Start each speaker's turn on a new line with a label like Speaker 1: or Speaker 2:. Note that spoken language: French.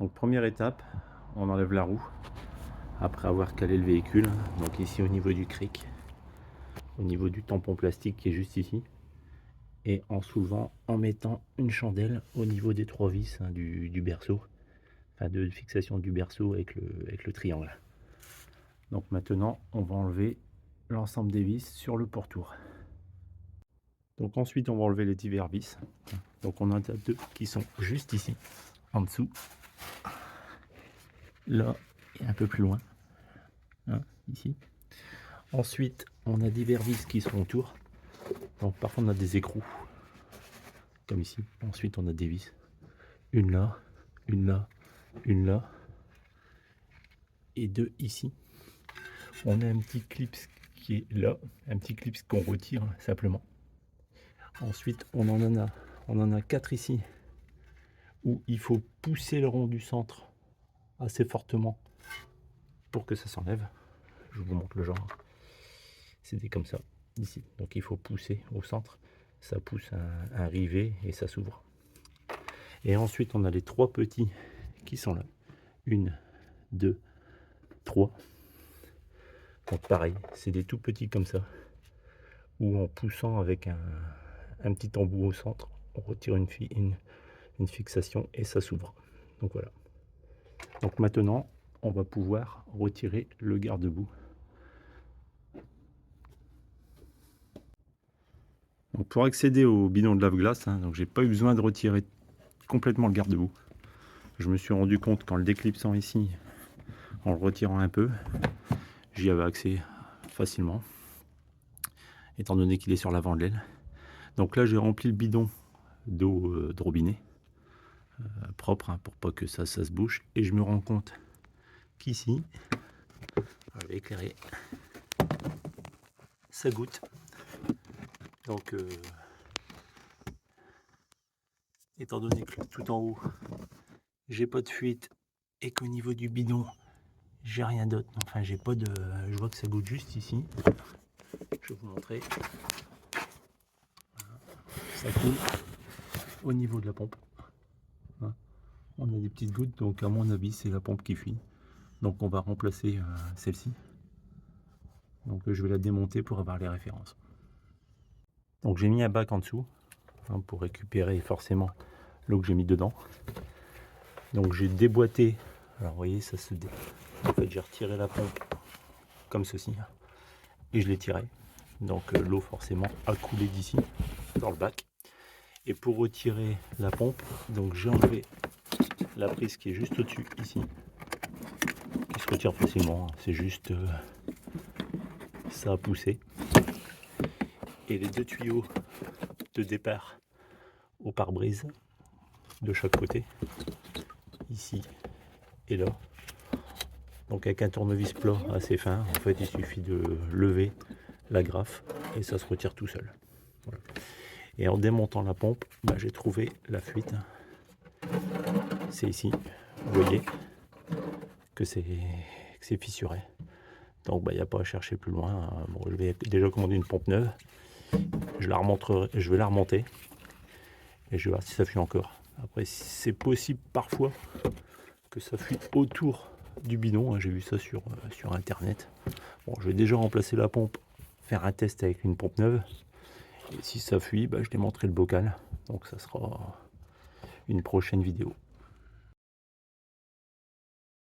Speaker 1: Donc première étape, on enlève la roue après avoir calé le véhicule. Donc ici au niveau du cric, au niveau du tampon plastique qui est juste ici, et en soulevant, en mettant une chandelle au niveau des 3 vis du berceau, enfin de fixation du berceau avec le triangle. Donc maintenant on va enlever l'ensemble des vis sur le pourtour. Donc ensuite on va enlever les divers vis. Donc on en a 2 qui sont juste ici, en dessous, là et un peu plus loin, hein, ici. Ensuite on a divers vis qui sont autour. Donc parfois on a des écrous, comme ici. Ensuite on a des vis, une là, une là, une là, et 2 ici. On a un petit clip qui est là, un petit clip qu'on retire simplement. Ensuite on en a 4 ici, où il faut pousser le rond du centre assez fortement pour que ça s'enlève. Je vous montre le genre. C'est comme ça, ici. Donc il faut pousser au centre, ça pousse un rivet et ça s'ouvre. Et ensuite on a les 3 petits qui sont là. 1, 2, 3. Donc pareil, c'est des tout petits comme ça, où en poussant avec un petit embout au centre, on retire une fixation et ça s'ouvre. Donc voilà. Donc maintenant, on va pouvoir retirer le garde-boue. Donc pour accéder au bidon de lave-glace, donc j'ai pas eu besoin de retirer complètement le garde-boue. Je me suis rendu compte qu'en le déclipsant ici, en le retirant un peu, j'y avais accès facilement, étant donné qu'il est sur l'avant de l'aile. Donc là j'ai rempli le bidon d'eau de robinet propre, pour pas que ça se bouche, et je me rends compte qu'ici, je vais éclairer, ça goutte. Donc étant donné que tout en haut j'ai pas de fuite et qu'au niveau du bidon j'ai rien d'autre, enfin j'ai pas de, je vois que ça goutte juste ici. Je vais vous montrer. Voilà. Ça coule au niveau de la pompe. Hein. On a des petites gouttes, donc à mon avis c'est la pompe qui fuit. Donc on va remplacer celle-ci. Donc je vais la démonter pour avoir les références. Donc j'ai mis un bac en dessous, pour récupérer forcément l'eau que j'ai mis dedans. Donc j'ai déboîté, alors vous voyez ça se dé... En fait j'ai retiré la pompe comme ceci et je l'ai tiré. Donc l'eau forcément a coulé d'ici dans le bac. Et pour retirer la pompe, donc j'ai enlevé la prise qui est juste au-dessus ici, qui se retire facilement, c'est juste ça a poussé. Et les 2 tuyaux de départ au pare-brise de chaque côté, ici et là. Donc avec un tournevis plat assez fin, en fait il suffit de lever la graffe et ça se retire tout seul. Voilà. Et en démontant la pompe, j'ai trouvé la fuite. C'est ici, vous voyez que c'est fissuré. Donc il n'y a pas à chercher plus loin. Bon, je vais déjà commander une pompe neuve. Je vais la remonter et je vais voir si ça fuit encore. Après c'est possible parfois que ça fuit autour du bidon, j'ai vu ça sur internet. Bon, je vais déjà remplacer la pompe, faire un test avec une pompe neuve, et si ça fuit, je démonterai le bocal, donc ça sera une prochaine vidéo.